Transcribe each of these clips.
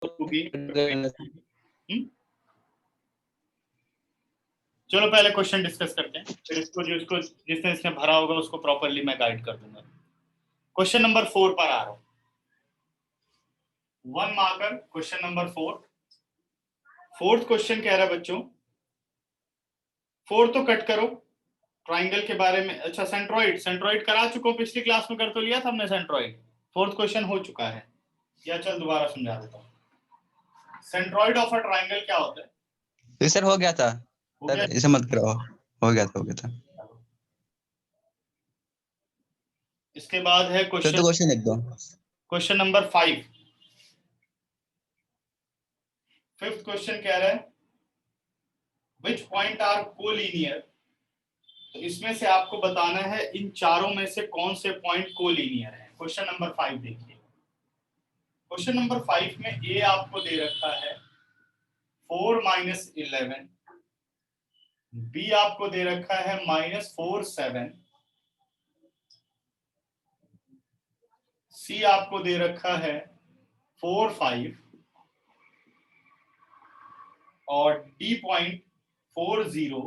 होगी। चलो पहले क्वेश्चन डिस्कस करते हैं, फिर इसको जिसने इसने भरा होगा उसको प्रॉपरली मैं गाइड कर दूंगा। क्वेश्चन नंबर 4 पर आ रहा हूं। 1 marker question number 4। Fourth question कह रहा है बच्चों, 4 तो कट करो ट्राइंगल के बारे में। अच्छा, सेंट्रॉइड करा चुका हूं, पिछली क्लास में कर तो लिया था हमने सेंट्रॉइड। फोर्थ क्वेश्चन हो चुका है, या चल दोबारा समझा देता हूं। सेंट्रॉइड ऑफ अ ट्राइंगल क्या होता है? तो सर हो गया था सर, इसे मत करो। हो गया था। इसके बाद है क्वेश्चन एकदम क्वेश्चन नंबर 5। फिफ्थ क्वेश्चन कह रहा है विच पॉइंट आर कोलिनियर। तो इसमें से आपको बताना है इन चारों में से कौन से पॉइंट कोलिनियर है। क्वेश्चन नंबर 5 देखिए। क्वेश्चन नंबर 5 में ए आपको दे रखा है 4 - 11, बी आपको दे रखा है -4 7, सी आपको दे रखा है 4 5 और डी पॉइंट 4 0।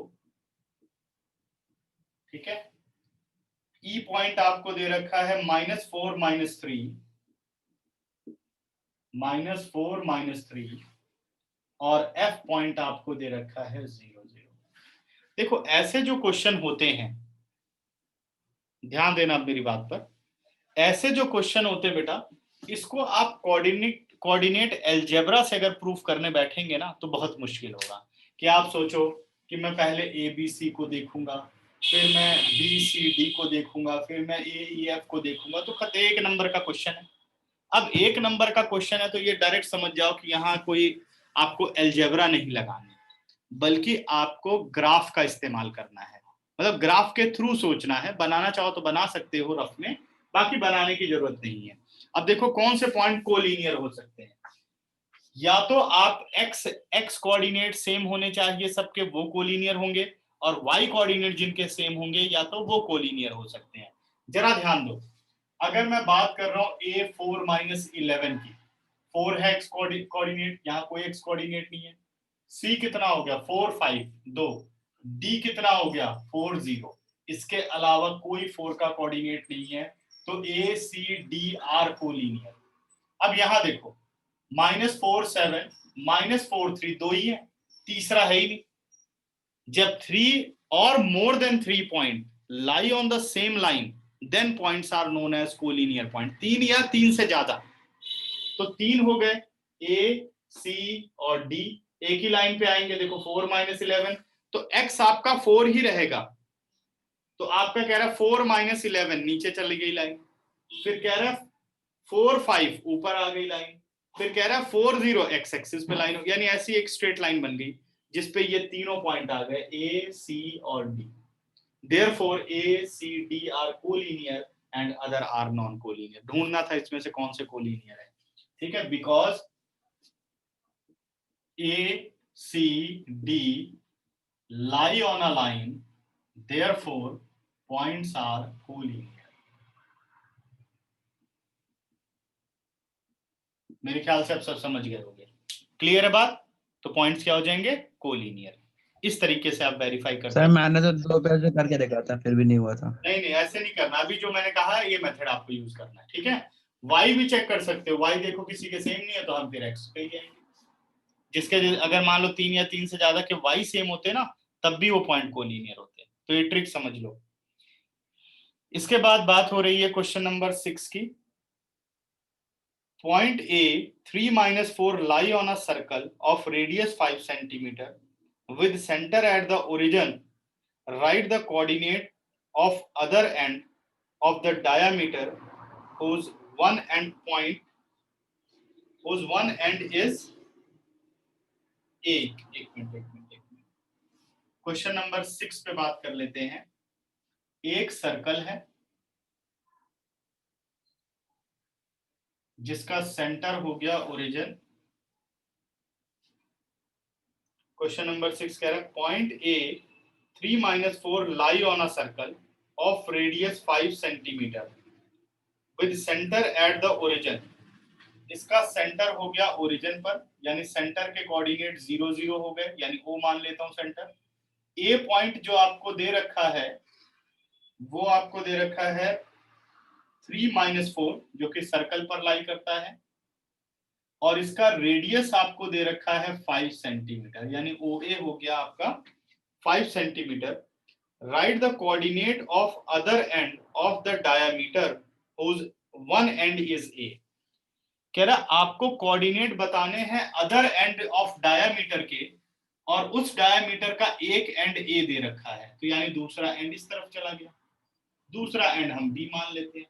ठीक है। ई पॉइंट आपको दे रखा है -4 -3, -4 -3 और एफ पॉइंट आपको दे रखा है 0 0। देखो ऐसे जो क्वेश्चन होते हैं, ध्यान देना मेरी बात पर, ऐसे जो क्वेश्चन होते हैं बेटा, इसको आप कोऑर्डिनेट अलजेब्रा से अगर प्रूफ करने बैठेंगे ना तो बहुत मुश्किल होगा। कि आप सोचो कि मैं पहले ए बी सी को देखूंगा, फिर मैं बी सी डी को देखूंगा, फिर मैं ए ई एफ को देखूंगा, तो खत 1 नंबर का क्वेश्चन है। अब 1 नंबर का क्वेश्चन है तो ये डायरेक्ट समझ जाओ कि यहाँ कोई आपको अलजेब्रा नहीं लगानी, बल्कि आपको ग्राफ का इस्तेमाल करना है। मतलब ग्राफ के थ्रू सोचना है। बनाना चाहो तो बना सकते हो रफ में, बाकी बनाने की जरूरत नहीं है। अब देखो कौन से पॉइंट कोलिनियर हो सकते हैं। या तो आप एक्स कोऑर्डिनेट सेम होने चाहिए सबके, वो कोलिनियर होंगे, और वाई कोऑर्डिनेट जिनके सेम होंगे या तो वो कोलिनियर हो सकते हैं। जरा ध्यान दो, अगर मैं बात कर रहा हूं A4 - 11 की, 4 है एक्स कोऑर्डिनेट, यहाँ कोई एक्स कोऑर्डिनेट नहीं है। सी कितना हो गया 4 5 2, डी कितना हो गया 4 0, इसके अलावा कोई 4 का कोऑर्डिनेट नहीं है, तो ए सी डी आर कोलिनियर। अब यहां देखो -4 7 -4 3 दो ही है, तीसरा है ही नहीं। जब 3 और more than 3 point lie on the same line, then points are known as collinear point. 3 या 3 से ज्यादा, तो 3 हो गए, ए सी और डी एक ही लाइन पे आएंगे। देखो 4 - 11, तो x आपका 4 ही रहेगा। तो आपका कह रहा है 4 - 11 नीचे चली गई लाइन, फिर कह रहा है 4 5 ऊपर आ गई लाइन, फिर कह रहा है 4 0 एक्स एक्सिस पे लाइन हो, यानी ऐसी एक स्ट्रेट लाइन बन गई जिसपे ये तीनों पॉइंट आ गए ए सी और D. Therefore A C D are collinear and other are non collinear. ढूंढना था इसमें से कौन से कोलिनियर है। ठीक है, because A, C, D lie on a line, therefore points are collinear. मेरे ख्याल से आप सब समझ गए होंगे। क्लियर है बात? तो पॉइंट्स क्या हो जाएंगे? कोलिनियर। इस तरीके से आप वेरीफाई करते सर हैं। मैंने तो 2 पेज से करके देखा था, फिर भी नहीं हुआ था। नहीं नहीं, ऐसे नहीं करना। अभी जो मैंने कहा है ये मेथड आपको यूज करना है। ठीक है, वाई भी चेक कर सकते हो। वाई देखो किसी के सेम नहीं है तो हम फिर एक्स पे जाएंगे। जिसके अगर मान लो 3 या 3 से ज्यादा के वाई सेम होते ना, तब भी वो पॉइंट कोलिनियर होते। तो ये ट्रिक समझ लो। इसके बाद बात हो रही है क्वेश्चन नंबर 6 की। Point A, 3 - 4 lie on a circle of radius 5 centimeter with center at the origin. Write the coordinate of other end of the diameter whose one end is एक मिनट। क्वेश्चन नंबर 6 पे बात कर लेते हैं। एक circle है जिसका centre हो गया ओरिजिन। क्वेश्चन नंबर 6 कह रहा है point A 3 - 4 lie on a circle of radius 5 centimeter with center at the origin. इसका सेंटर हो गया ओरिजिन पर, यानी सेंटर के कोऑर्डिनेट 0 0 हो गए, यानी ओ मान लेता हूं सेंटर। ए पॉइंट जो आपको दे रखा है वो आपको दे रखा है 3-4, जो कि सर्कल पर लाई करता है, और इसका रेडियस आपको दे रखा है 5 सेंटीमीटर, यानी ओ ए हो गया आपका 5 centimetre. Right the coordinate of other end of the diameter whose one end is a। कह रहा आपको कोऑर्डिनेट बताने हैं अदर एंड ऑफ डायामीटर के, और उस डायामीटर का एक एंड ए दे रखा है, तो यानी दूसरा एंड इस तरफ चला गया, दूसरा एंड हम बी मान लेते हैं,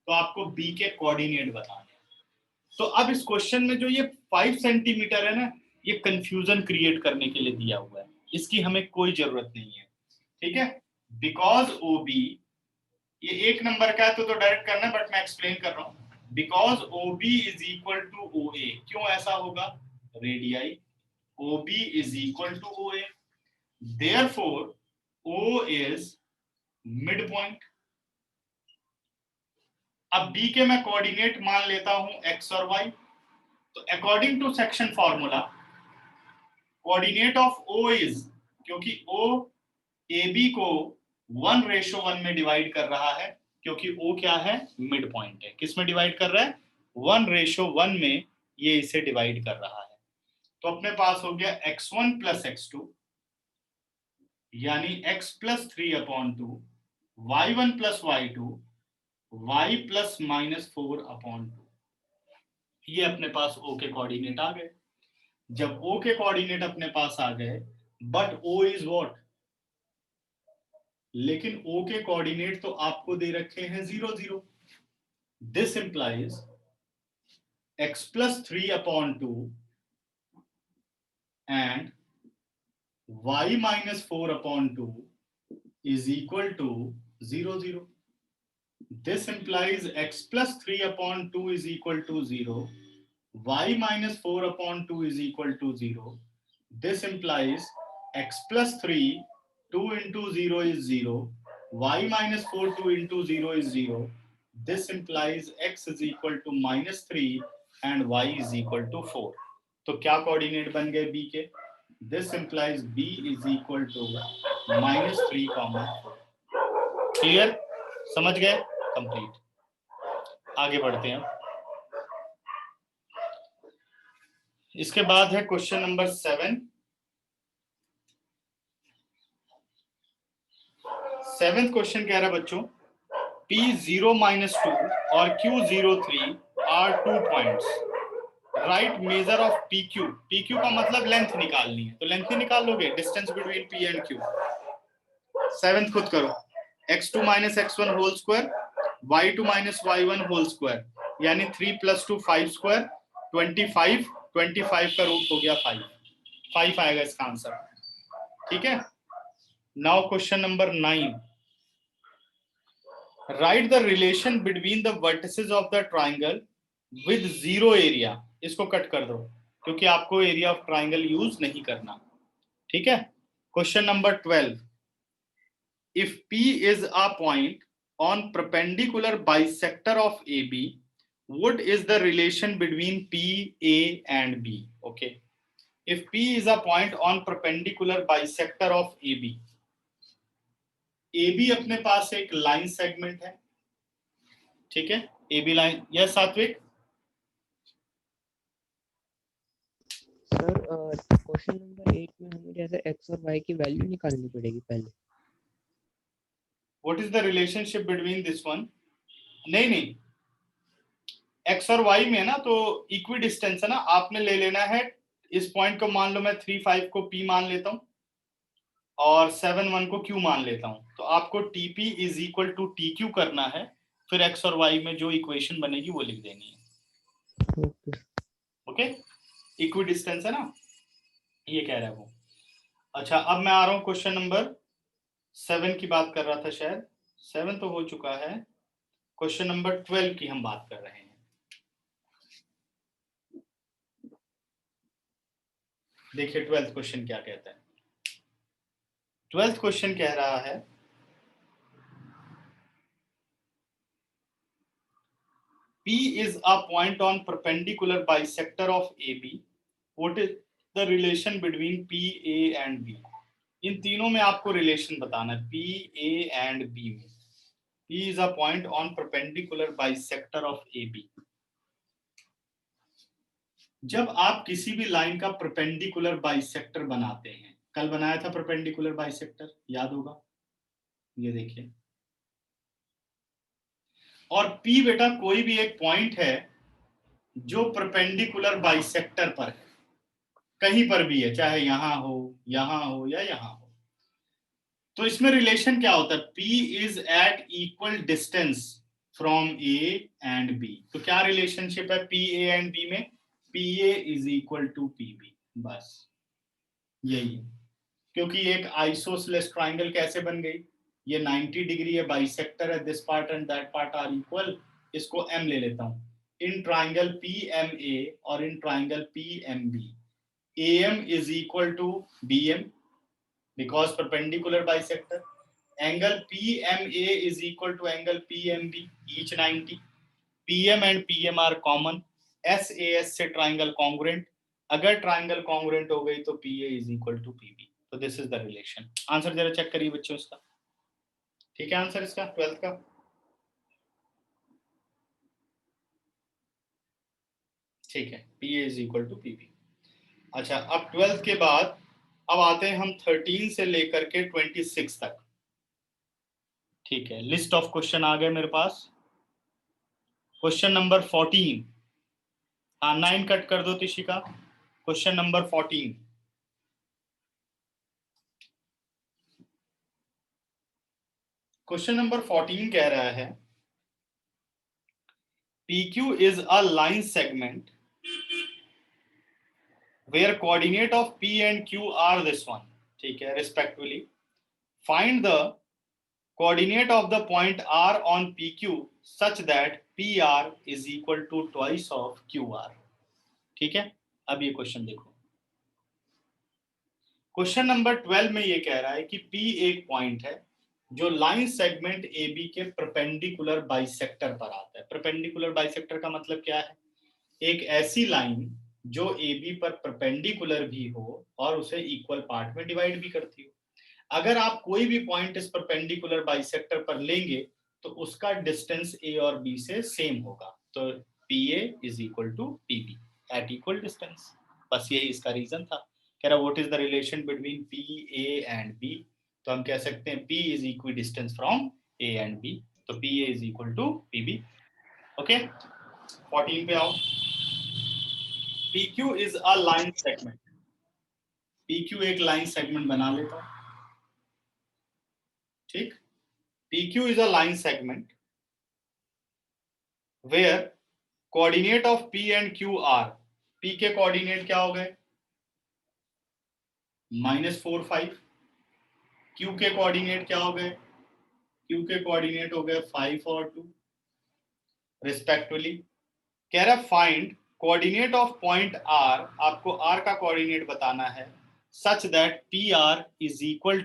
तो आपको बी के कोऑर्डिनेट बताने हैं। तो अब इस क्वेश्चन में जो ये 5 सेंटीमीटर है ना, ये कंफ्यूजन क्रिएट करने के लिए दिया हुआ है, इसकी हमें कोई जरूरत नहीं है, ठीक है। बिकॉज ओ बी, ये एक नंबर का है तो डायरेक्ट करना है, बट मैं एक्सप्लेन कर रहा हूं। Because O B is equal to O A, क्यों ऐसा होगा, radii O B is equal to O A, therefore O is mid point. अब बी के मैं कोऑर्डिनेट मान लेता हूं एक्स और वाई, तो according to section formula coordinate of O is, क्योंकि ओ ए बी को 1:1 में डिवाइड कर रहा है, क्योंकि ओ क्या है, मिड पॉइंट है। किस में डिवाइड कर रहा है, 1:1 में ये इसे डिवाइड कर रहा है। तो अपने पास हो गया x1 प्लस x2, यानी x plus 3/2, y1 plus y2, y plus -4/2। ये अपने पास o के कोऑर्डिनेट आ गए। जब o के कोऑर्डिनेट अपने पास आ गए, बट o इज व्हाट, लेकिन o के कोऑर्डिनेट तो आपको दे रखे हैं 0 0। This implies x plus 3/2 and y minus 4/2 is equal to 0 0। This implies x plus 3/2 is equal to 0, y minus 4/2 is equal to 0. This implies x plus 3, 2 into 0 is 0, y minus 4, 2 into 0 is 0. This implies x is equal to -3 and y is equal to 4. तो क्या coordinate बन गए b के, this implies b is equal to -3, 4। Clear, समझ गए, complete. आगे बढ़ते हैं। इसके बाद है क्वेश्चन नंबर 7। 7th क्वेश्चन कह रहा है बच्चों, P0 - 2 और Q03 are 2 points, right major of PQ। PQ का मतलब लेंथ निकालनी है, तो लेंथ ही निकाल लोगे, distance between P and Q। 7th खुद करो, x2 - x1 whole square, y2 - y1 whole square, यानी 3 + 2 5 स्क्वायर, 25, 25 का रूट हो गया 5 आएगा इसका आंसर, ठीक है। Now question number 9, right the relation between the vertices of the triangle with 0 area. इसको कट कर दो, क्योंकि आपको एरिया ऑफ ट्राइंगल यूज नहीं करना, ठीक है। Question number 12, if P is a point on perpendicular bisector of AB, what is the relation between P, A and B? Okay, if P is a point on perpendicular bisector of AB, AB अपने पास एक line segment है, ठीक है, AB line. यह सात्विक, sir question number 8 में हमें जैसे x और y की वैल्यू निकालनी पड़ेगी पहले। What is the relationship between this one, नहीं x और y में ना तो इक्वी डिस्टेंस है ना, आपने ले लेना है इस पॉइंट को, मान लो मैं 3 5 को P मान लेता हूं और 7 1 को Q मान लेता हूं, तो आपको TP is equal to TQ करना है, फिर x और y में जो इक्वेशन बनेगी वो लिख देनी है। ओके, इक्वी डिस्टेंस है ना, ये कह रहा है वो। अच्छा, अब मैं आ रहा हूं क्वेश्चन नंबर 7 की बात कर रहा था शायद, 7 तो हो चुका है, क्वेश्चन नंबर 12 की हम बात कर रहे हैं। देखिए 12th क्वेश्चन क्या कहता है। 12th क्वेश्चन कह रहा है, P is a point on perpendicular bisector of AB. What is the relation between P, A and B? इन तीनों में आपको रिलेशन बताना है, P, A and B में. P is a point on perpendicular bisector of AB. जब आप किसी भी लाइन का परपेंडिकुलर बाइसेक्टर बनाते हैं, कल बनाया था परपेंडिकुलर बाइसेक्टर, याद होगा, ये देखिए. और P बेटा कोई भी एक पॉइंट है जो परपेंडिकुलर बाइसेक्टर पर है, कहीं पर भी है, चाहे यहां हो या यहां हो. तो इसमें रिलेशन क्या होता है? P is at equal distance from A and B. तो क्या रिलेशनशिप है P, A एंड B में? PA is equal to PB. बस यही है. क्योंकि एक आइसोसेलेस ट्राइंगल कैसे बन गई? ये 90 डिग्री है, बाइसेक्टर है, this part and that part are equal. इसको M ले लेता हूं. इन ट्राइंगल PMA और in triangle PMB, AM is equal to BM because perpendicular bisector. Angle PMA is equal to angle PMB, each 90. PM and PM are common. SAS से triangle congruent. अगर triangle congruent हो गई तो PA is equal to PB. तो this is the relation. Answer जरा check करिए बच्चों इसका. ठीक है आंसर इसका 12th का. ठीक है, PA is equal to PB. अच्छा, अब 12th के बाद अब आते हैं हम 13 से लेकर के 26 तक. ठीक है, लिस्ट ऑफ क्वेश्चन आ गए मेरे पास. Question number 14. हाँ 9 कट कर दो Tishika. Question number 14. Question number 14 कह रहा है PQ is a line segment where coordinate of P and Q are this one. ठीक है, respectively. Find the coordinate of the point R on PQ such that PR is equal to twice of QR. ठीक है, अब ये question देखो. Question number 12 में ये कह रहा है कि P एक पॉइंट है जो लाइन सेगमेंट AB के परपेंडिकुलर बाइसेक्टर पर आता है. परपेंडिकुलर बाइसेक्टर का मतलब क्या है? एक ऐसी लाइन जो AB पर परपेंडिकुलर भी हो और उसे इक्वल पार्ट में डिवाइड भी करती हो. अगर आप कोई भी पॉइंट इस परपेंडिकुलर बाइसेक्टर पर लेंगे तो उसका डिस्टेंस A और B से सेम होगा. तो PA is equal to PB at equal distance. बस यही इसका रीजन था. कह रहा what is the relation between PA and B? तो हम कह सकते हैं P is equidistance from A and B. तो PA is equal to PB. Okay, 14 पे आओ. PQ is a line segment. PQ एक लाइन सेगमेंट बना लेता हूं. ठीक, PQ is a line segment where coordinate of P and Q are. P के coordinate क्या हो गए? -4 5. Q के कोऑर्डिनेट क्या हो गए? Q के कोऑर्डिनेट हो गए 5 और 2 रिस्पेक्टिवली. कह रहा find coordinate of point R. आपको R का कोऑर्डिनेट बताना है such that PR is equal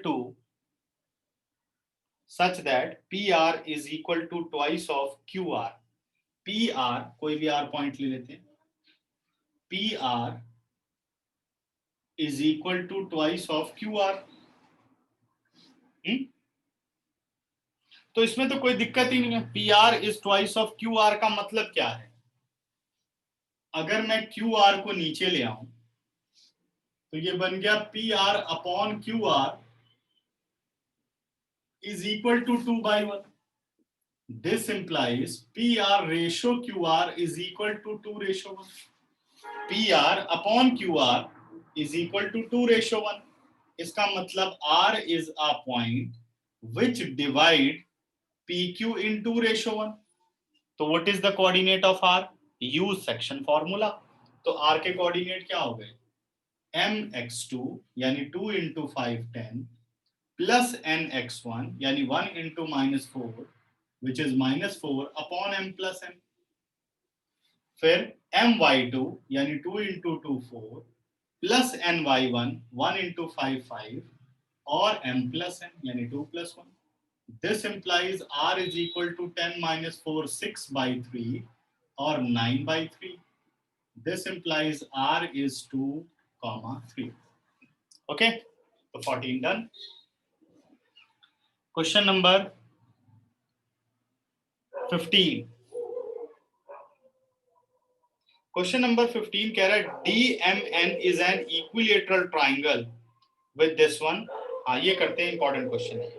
to twice of QR. PR कोई भी R पॉइंट ले लेते हैं. PR is equal to twice of QR. तो इसमें तो कोई दिक्कत ही नहीं है. PR is twice of QR का मतलब क्या है? अगर मैं QR को नीचे ले आऊं तो ये बन गया PR upon QR is equal to 2/1. This implies PR ratio QR is equal to 2/1. PR upon QR is equal to 2/1. इसका मतलब R is a point which divide PQ in 2/1. तो what is the coordinate of R? Use section formula. तो R के coordinate क्या हो गए? mx2 यानी 2 into 5 10 plus nx1 यानी 1 into -4 which is -4 upon m plus n. फिर my2 यानी 2 into 2 4 plus ny1 1 into 5 5 और m plus n यानी 2 plus 1. This implies R is equal to 10 minus 4 6/3. और 9/3. This implies R is 2, 3. Okay, so 14 done. Question number 15. Question number 15 कह रहा है DMN is an equilateral triangle with this one. हाँ, ये करते हैं, इंपॉर्टेंट क्वेश्चन है.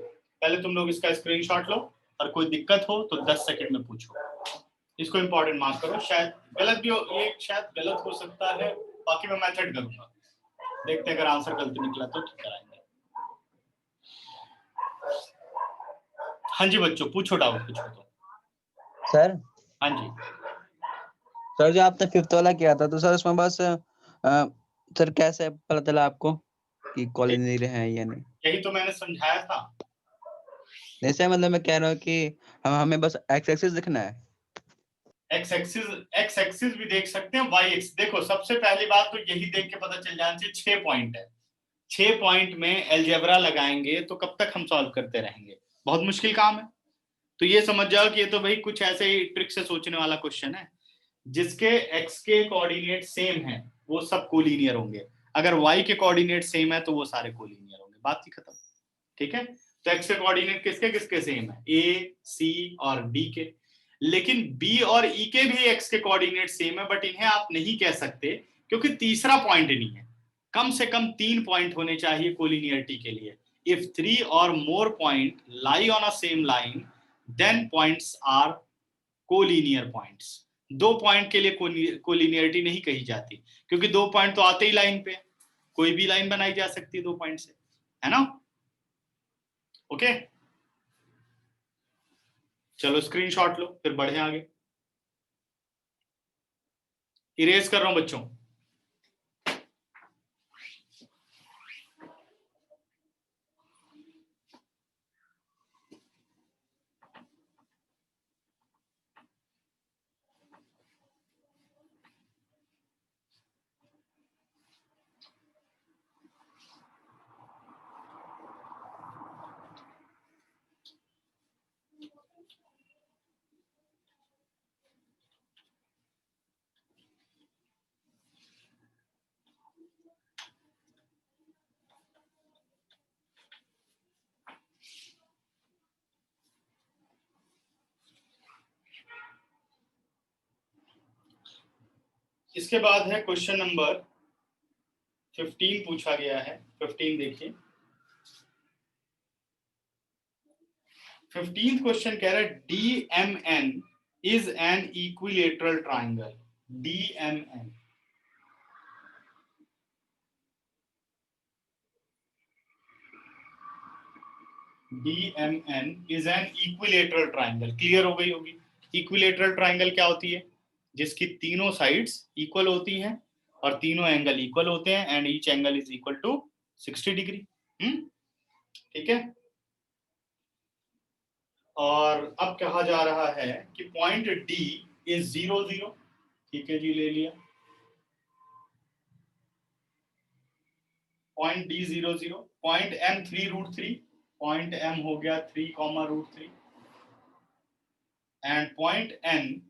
पहले तुम लोग इसका स्क्रीनशॉट लो और कोई दिक्कत हो तो 10 सेकंड में पूछो. इसको इंपॉर्टेंट मार्क करो. शायद गलत भी हो, ये शायद गलत हो सकता है, बाकी मैं मेथड करूंगा. देखते हैं अगर आंसर गलत निकला तो ठीक कराएंगे. हाँ जी बच्चों, पूछो, डाउट पूछो तो. सर हाँ जी सर, जो आपने 5th वाला किया था तो सर उसमें बस सर कैसे पता चला आपको कि कॉलिनियर है या नहीं? यही तो मैंने समझाया था. जैसे मतलब मैं कह रहा हूँ कि हमें बस एक्स एक्सिस दिखना है. एक्स एक्सिस भी देख सकते हैं, वाई एक्सिस. देखो, सबसे पहली बात तो यही देख के पता चल जाना चाहिए 6 पॉइंट है. 6 पॉइंट में एलजेब्रा लगाएंगे तो कब तक हम सॉल्व करते रहेंगे? बहुत मुश्किल काम है. तो ये समझ जाओ कि ये तो भाई कुछ ऐसे ही ट्रिक से सोचने वाला क्वेश्चन है. जिसके एक्स के कोऑर्डिनेट सेम है वो सब कोलिनियर होंगे. अगर वाई के कोऑर्डिनेट सेम है तो वो सारे कोलिनियर होंगे. बात ही खत्म. ठीक है, तो एक्स के कोऑर्डिनेट किसके किसके सेम है? ए, सी और डी के. लेकिन बी और ई के भी एक्स के कोऑर्डिनेट सेम है, बट इन्हें आप नहीं कह सकते क्योंकि तीसरा पॉइंट नहीं है. कम से कम 3 पॉइंट होने चाहिए कोलिनियरिटी के लिए. इफ 3 और more point lie on a same line then points are collinear points. 2 point के लिए कोलिनियरिटी नहीं कही जाती क्योंकि 2 पॉइंट तो आते ही लाइन पे. कोई भी लाइन बनाई जा सकती है 2 पॉइंट से, है ना? ओके, चलो स्क्रीनशॉट लो फिर बढ़े आगे. इरेज कर रहा हूं बच्चों. इसके बाद है क्वेश्चन नंबर 15 पूछा गया है. 15 देखिए. 15th क्वेश्चन कह रहा है DMN is an equilateral triangle. DMN is an equilateral triangle. Clear हो गई होगी. इक्विलेटरल ट्राइंगल क्या होती है? जिसकी तीनों साइड्स इक्वल होती हैं और तीनों एंगल इक्वल होते हैं and each angle is equal to 60 degree. ठीक है. और अब कहा जा रहा है कि पॉइंट डी इज 0, 0. ठीक है जी, ले लिया. Point D 0, 0. Point M 3√3. Point M हो गया 3, √3. And point N,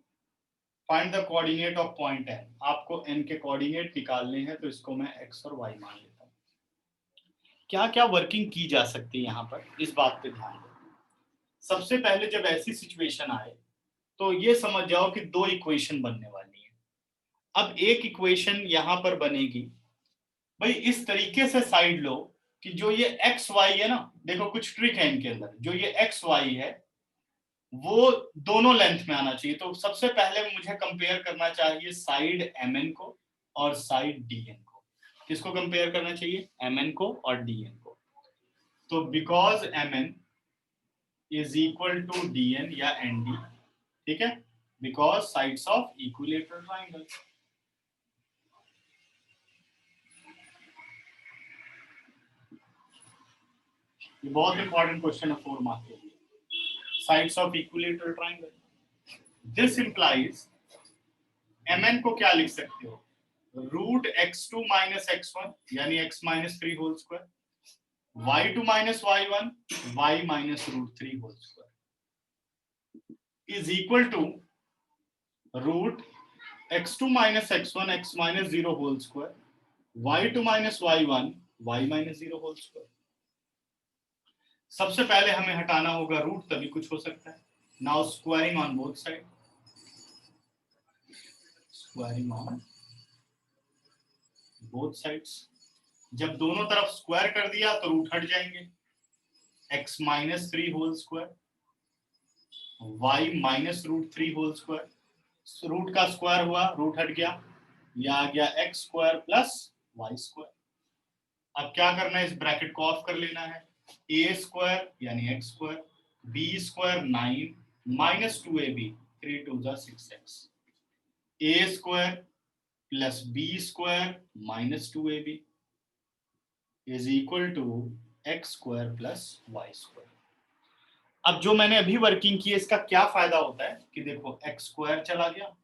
find the coordinate of point N. आपको एन के कोऑर्डिनेट निकालने हैं तो इसको मैं एक्स और वाई मान लेता हूं. क्या क्या वर्किंग की जा सकती है यहां पर, इस बात पे ध्यान दो. सबसे पहले जब ऐसी सिचुएशन आए तो ये समझ जाओ कि 2 इक्वेशन बनने वाली है. अब एक इक्वेशन यहां पर बनेगी भाई इस तरीके से साइड लो कि जो ये एक्स वाई है ना, देखो कुछ ट्रिक है इनके अंदर. जो ये एक्स वाई है वो दोनों लेंथ में आना चाहिए. तो सबसे पहले मुझे कंपेयर करना चाहिए साइड एमएन को और साइड डीएन को. किसको कंपेयर करना चाहिए? एमएन को और डीएन को. तो because MN is equal to DN या एनडी. ठीक है, because sides of equilateral triangle. ये बहुत इंपॉर्टेंट क्वेश्चन है 4 मार्क के लिए. Sides of equilateral triangle. This implies mn को क्या लिख सकते हो? √x2 - x1 यानी x - 3 whole square, y2 - y1 y - √3 whole square is equal to root x2 minus x1 x minus 0 whole square, y2 minus y1 y minus 0 whole square. सबसे पहले हमें हटाना होगा रूट, तभी कुछ हो सकता है। Now squaring on both side, squaring on both sides. जब दोनों तरफ स्क्वायर कर दिया तो रूट हट जाएंगे, x minus 3 whole square, y minus root 3 whole square. Root का स्क्वायर हुआ, रूट हट गया, यह आ गया x square plus y square. अब क्या करना है, इस ब्रैकेट को ऑफ कर लेना है। a स्क्वायर यानी x square, b square 9 minus 2ab 3 2 6x, a square plus b square minus 2ab is equal to x square plus y square. अब जो मैंने अभी वर्किंग की है, इसका क्या फायदा होता है कि देखो x स्क्वायर चला गया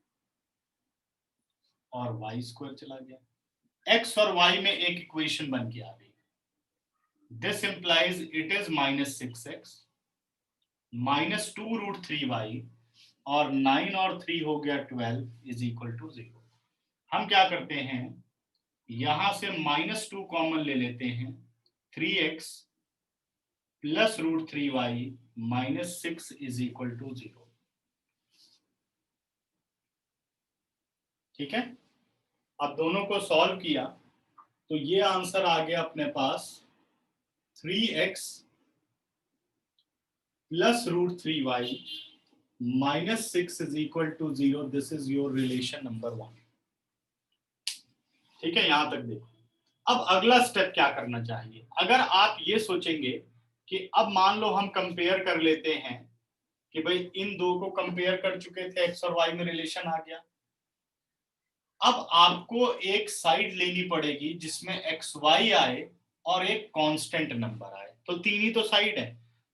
और y स्क्वायर चला गया, x और y में एक इक्वेशन बन के आ गई। This implies it is minus 6x minus 2 root 3y और 9 और 3 हो गया 12 इज इक्वल टू 0। हम क्या करते हैं, यहां से माइनस 2 कॉमन ले लेते हैं, 3x plus root 3y minus 6 is equal to 0। ठीक है, अब दोनों को सॉल्व किया तो ये आंसर आ गया अपने पास 3x plus root 3y minus 6 is equal to 0। This is your relation number 1। ठीक है, यहां तक देखो। अब अगला स्टेप क्या करना चाहिए, अगर आप ये सोचेंगे कि अब मान लो हम कंपेयर कर लेते हैं कि भाई इन दो को कंपेयर कर चुके थे, x और y में रिलेशन आ गया। अब आपको एक साइड लेनी पड़ेगी जिसमें एक्स वाई आए और एक कांस्टेंट नंबर आए, तो तीन ही तो साइड है।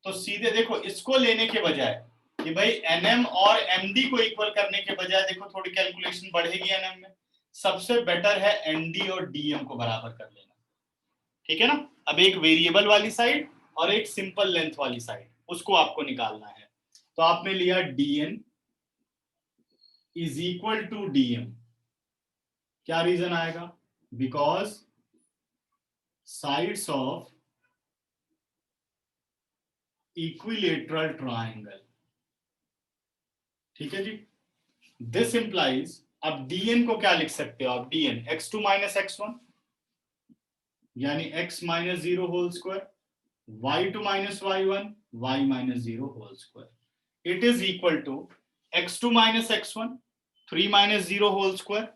तो सीधे देखो, इसको लेने के बजाय कि भाई एनएम और एमडी को इक्वल करने के बजाय देखो थोड़ी कैलकुलेशन बढ़ेगी एनएम में, सबसे बेटर है एनडी और डीएम को बराबर कर लेना। ठीक है ना, अब एक वेरिएबल वाली साइड और एक सिंपल लेंथ वाली साइड, उसको आपको निकालना है। तो आपने लिया DN is equal to DM. क्या रीजन आएगा, because sides of equilateral triangle. ठीक है जी, दिस इंप्लाइज, अब dn को क्या लिख सकते हो आप, dn x2 माइनस x1 यानी x minus 0 whole square, y2 minus y1 y minus 0 whole square, it is equal to x2 minus x1 3 minus 0 whole square,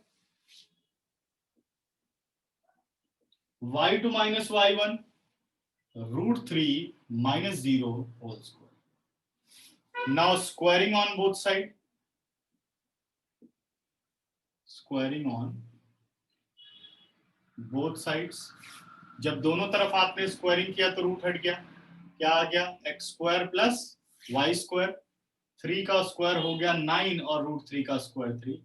y2 minus y1 root 3 minus 0 whole square. Now squaring on both sides. Squaring on both sides. जब दोनों तरफ आपने squaring किया तो root हट गया, क्या आ गया, x square plus y square, 3 का स्क्वायर हो गया 9 और रूट 3 का square 3।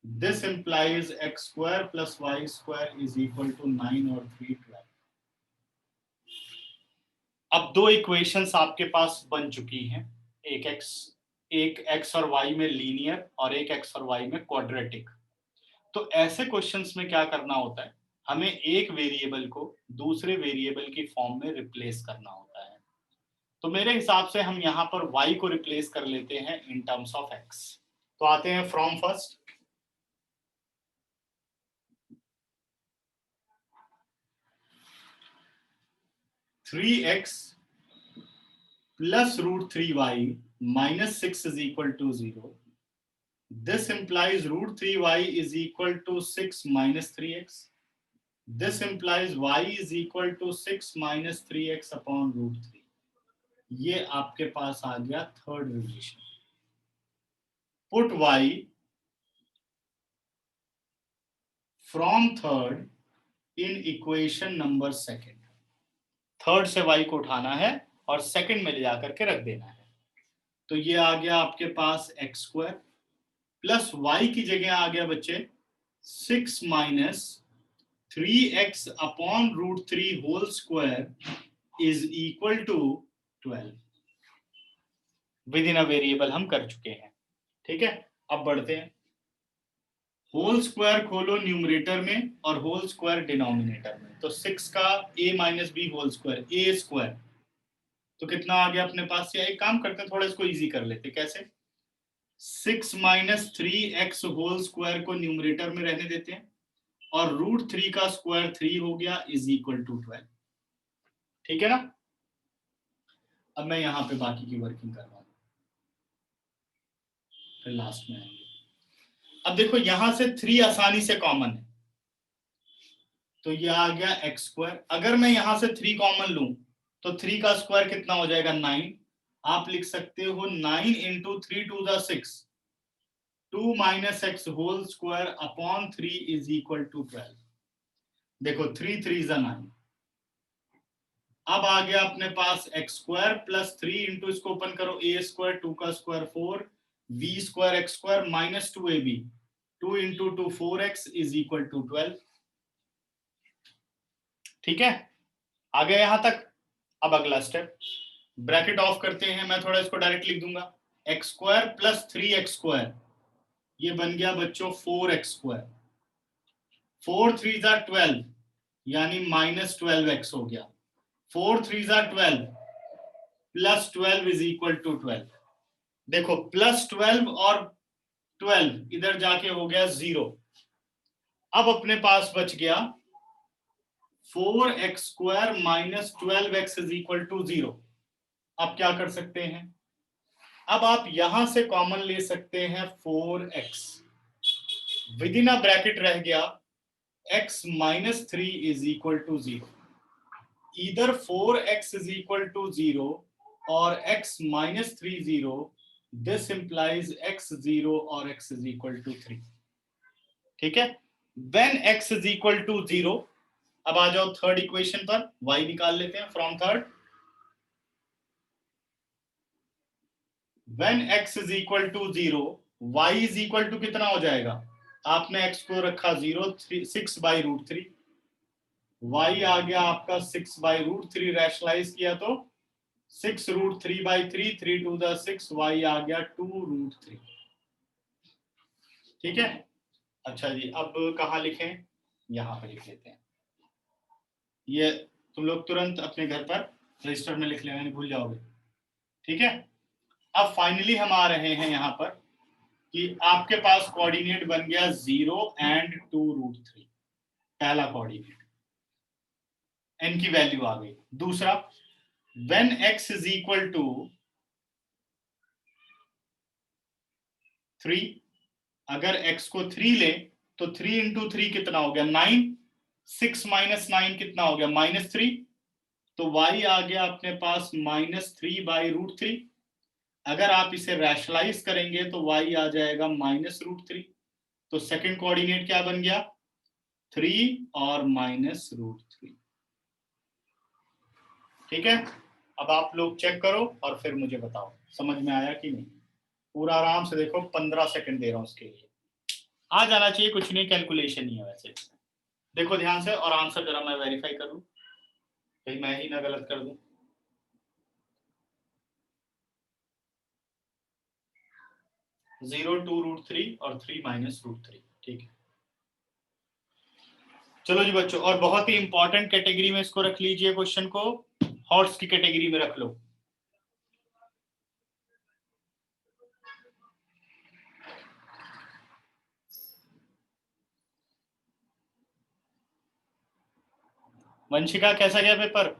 This implies x square plus y square is equal to 9 और 3 12। अब दो इक्वेशंस आपके पास बन चुकी हैं, एक x और y में लीनियर और एक x और y में क्वाड्रेटिक। तो ऐसे क्वेश्चंस में क्या करना होता है, हमें एक वेरिएबल को दूसरे वेरिएबल की फॉर्म में रिप्लेस करना होता है। तो मेरे हिसाब से हम यहाँ पर y को रिप्लेस कर लेते हैं इन टर्म्स ऑफ x। तो आते हैं from first, three x plus root 3y minus 6 is equal to 0. This implies root 3y is equal to 6 minus 3x. This implies y is equal to 6 minus 3x upon root 3. ये आपके पास आ गया third relation. Put y from third in equation number second. Third से y को उठाना है और second में ले जाकर के रख देना है। तो ये आ गया आपके पास एक्स स्क्वायर प्लस वाई की जगह आ गया बच्चे 6 minus 3x upon root 3 whole square is equal to 12। Within a variable हम कर चुके हैं। ठीक है, अब बढ़ते हैं। होल स्क्वायर खोलो न्यूमरेटर में और होल स्क्वायर डिनोमिनेटर में, तो 6 का a minus B whole square A square, तो कितना आ गया अपने पास। या एक काम करते हैं, थोड़ा इसको इजी कर लेते, कैसे, 6 माइनस 3x होल स्क्वायर को न्यूमरेटर में रहने देते हैं और √3 का स्क्वायर 3 हो गया इज इक्वल टू 12। ठीक है ना। अब मैं यहां पे बाकी की वर्किंग कर रहा हूं, फिर लास्ट में आएंगे। अब देखो यहां से 3 आसानी से कॉमन है, तो ये आ गया एक्स स्क्वायर। अगर मैं यहां से 3 कॉमन लूं तो 3 का स्क्वायर कितना हो जाएगा 9। आप लिख सकते हो 9 into 3 to the 6, 2 minus x whole square upon 3 is equal to 12। देखो 3 3 जा 9। अब आ गया अपने पास एक्स स्क्वायर प्लस 3 इंटू, इसको ओपन करो, ए स्क्वायर 2 का square 4 B square x square minus 2ab 2 into 2 4x is equal to 12। ठीक है, आ गया यहां तक। अब अगला स्टेप, ब्रैकेट ऑफ करते हैं, मैं थोड़ा इसको डायरेक्ट लिख दूंगा, x square plus 3x square, ये बन गया बच्चों 4x स्क्वायर, 4 3 जा 12 यानी माइनस 12x हो गया, 4 3 जा 12 प्लस 12 इज इक्वल टू 12। देखो प्लस 12 और 12 इधर जाके हो गया 0। अब अपने पास बच गया 4x square minus 12x is equal to 0। अब क्या कर सकते हैं, अब आप यहां से कॉमन ले सकते हैं 4x, with in a bracket रह गया x minus 3 is equal to 0। इधर 4x इज इक्वल टू 0 और x minus 3 0, this implies x 0 और x इज इक्वल टू 3। ठीक है, when x is equal to 0, अब आ जाओ थर्ड इक्वेशन पर, y निकाल लेते हैं from third. When x is equal to 0, y is equal to कितना हो जाएगा, आपने x को रखा 0, 6 बाई रूट 3, y आ गया आपका 6 बाई रूट 3, रैशनलाइज किया तो 6 root 3 by 3, 3 to the 6, y आ गया 2 रूट 3। ठीक है, अच्छा जी, अब कहाँ लिखें, यहां पर लिख लेते हैं। ये तुम लोग तुरंत अपने घर पर रजिस्टर में लिख लेना, नहीं भूल जाओगे। ठीक है, अब फाइनली हम आ रहे हैं यहां पर कि आपके पास कोऑर्डिनेट बन गया 0 एंड 2 रूट 3, पहला कोऑर्डिनेट, n की वैल्यू आ गई। दूसरा, when x is equal to 3, अगर x को 3 ले तो 3 इंटू 3 कितना हो गया 9, 6 माइनस 9 कितना हो गया -3, तो y आ गया अपने पास -3 बाई रूट 3। अगर आप इसे रैशनलाइज करेंगे तो y आ जाएगा -√3। तो सेकंड कोऑर्डिनेट क्या बन गया 3 और -√3। ठीक है, अब आप लोग चेक करो और फिर मुझे बताओ समझ में आया कि नहीं। पूरा आराम से देखो, 15 सेकंड दे रहा हूं उसके लिए, आ जाना चाहिए, कुछ नहीं, कैलकुलेशन ही है वैसे। देखो ध्यान से, और आंसर जरा मैं वेरीफाई कर लूं, कहीं मैं ही ना गलत कर दूं। 0 2 रूट 3 और 3 माइनस रूट 3। ठीक है, चलो जी बच्चों, और बहुत ही इंपॉर्टेंट कैटेगरी में इसको रख लीजिए, क्वेश्चन को हॉट्स की कैटेगरी में रख लो। वंशिका कैसा गया पेपर?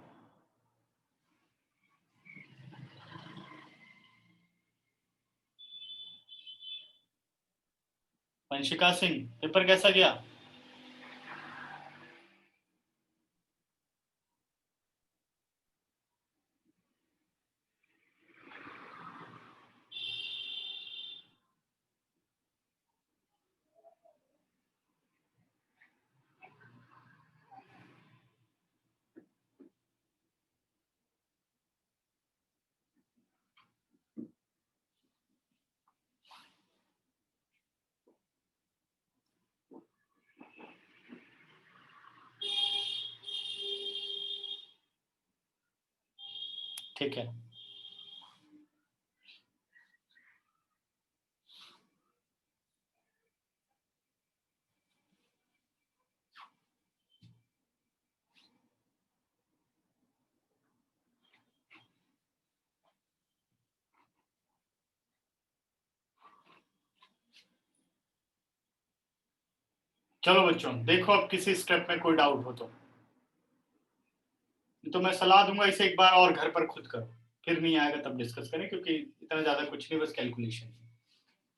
वंशिका सिंह, पेपर कैसा गया? ठीक है, चलो बच्चों देखो, अब किसी स्टेप में कोई डाउट हो तो मैं सलाह दूंगा इसे एक बार और घर पर खुद करो, फिर नहीं आएगा तब डिस्कस करें, क्योंकि इतना ज्यादा कुछ नहीं, बस कैलकुलेशन।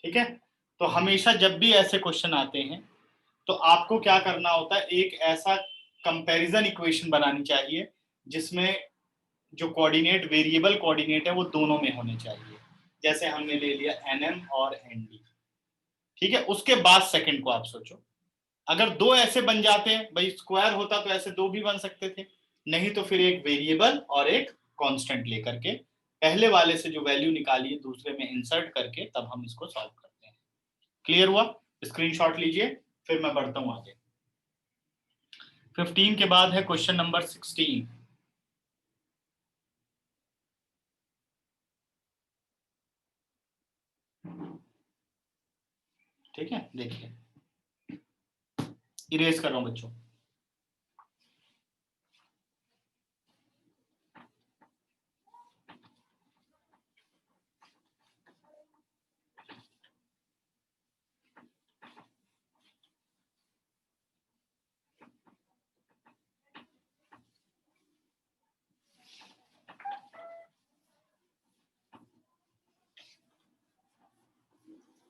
ठीक है, तो हमेशा जब भी ऐसे क्वेश्चन आते हैं तो आपको क्या करना होता है, एक ऐसा कंपैरिजन इक्वेशन बनानी चाहिए जिसमें जो कोऑर्डिनेट, वेरिएबल कोऑर्डिनेट है वो दोनों में होने चाहिए। जैसे हमने ले लिया NM और ND। ठीक है, उसके बाद सेकंड को आप सोचो, अगर दो ऐसे बन जाते हैं, भाई स्क्वायर होता तो ऐसे दो भी बन सकते थे, नहीं तो फिर एक वेरिएबल और एक कांस्टेंट लेकर के पहले वाले से जो वैल्यू निकाली है दूसरे में इंसर्ट करके तब हम इसको सॉल्व करते हैं। क्लियर हुआ? स्क्रीनशॉट लीजिए, फिर मैं बढ़ता हूं आगे। 15 के बाद है क्वेश्चन नंबर 16। ठीक है, देखिए इरेज कर रहा हूं बच्चों।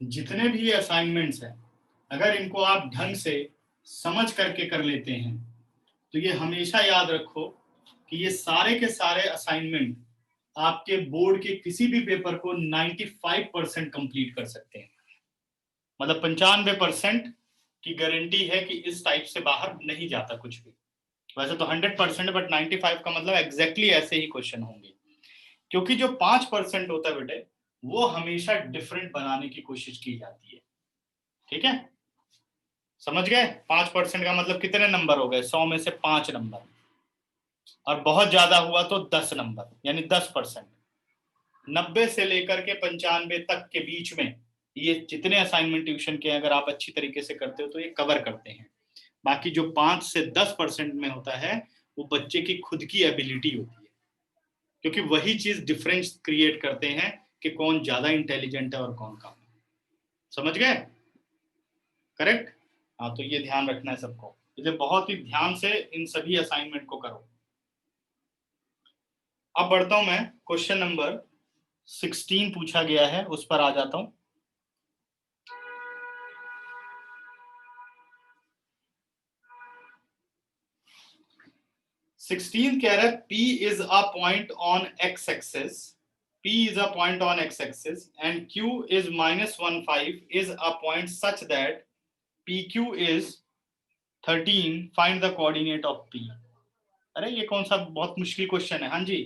जितने भी असाइनमेंट्स हैं, अगर इनको आप ढंग से समझ करके कर लेते हैं तो ये हमेशा याद रखो कि ये सारे के सारे असाइनमेंट आपके बोर्ड के किसी भी पेपर को 95% कंप्लीट कर सकते हैं। मतलब 95% की गारंटी है कि इस टाइप से बाहर नहीं जाता कुछ भी। वैसे तो 100% बट 95 का मतलब एग्जैक्टली ऐसे ही क्वेश्चन होंगे, क्योंकि जो 5% होता है बेटे वो हमेशा डिफरेंट बनाने की कोशिश की जाती है। ठीक है, समझ गए? 5% का मतलब कितने नंबर हो गए? 100 में से 5 नंबर, और बहुत ज्यादा हुआ तो 10 नंबर, यानी 10%। 90 से लेकर के 95 तक के बीच में ये जितने असाइनमेंट ट्यूशन के अगर आप अच्छी तरीके से करते हो तो ये कवर करते हैं। बाकी जो 5 से 10% में होता है वो बच्चे की खुद की एबिलिटी होती है, क्योंकि वही चीज डिफरेंस क्रिएट करते हैं कि कौन ज्यादा इंटेलिजेंट है और कौन कम। समझ गए? करेक्ट? हाँ, तो ये ध्यान रखना है सबको, इसलिए बहुत ही ध्यान से इन सभी असाइनमेंट को करो। अब बढ़ता हूं मैं, क्वेश्चन नंबर 16 पूछा गया है, उस पर आ जाता हूं। सिक्सटीन कह रहा है P is a point on x axis, P is a point on x axis and Q is -15 is a point such that PQ is 13, find the coordinate of P। अरे ये कौन सा बहुत मुश्किल क्वेश्चन है। हाँ जी,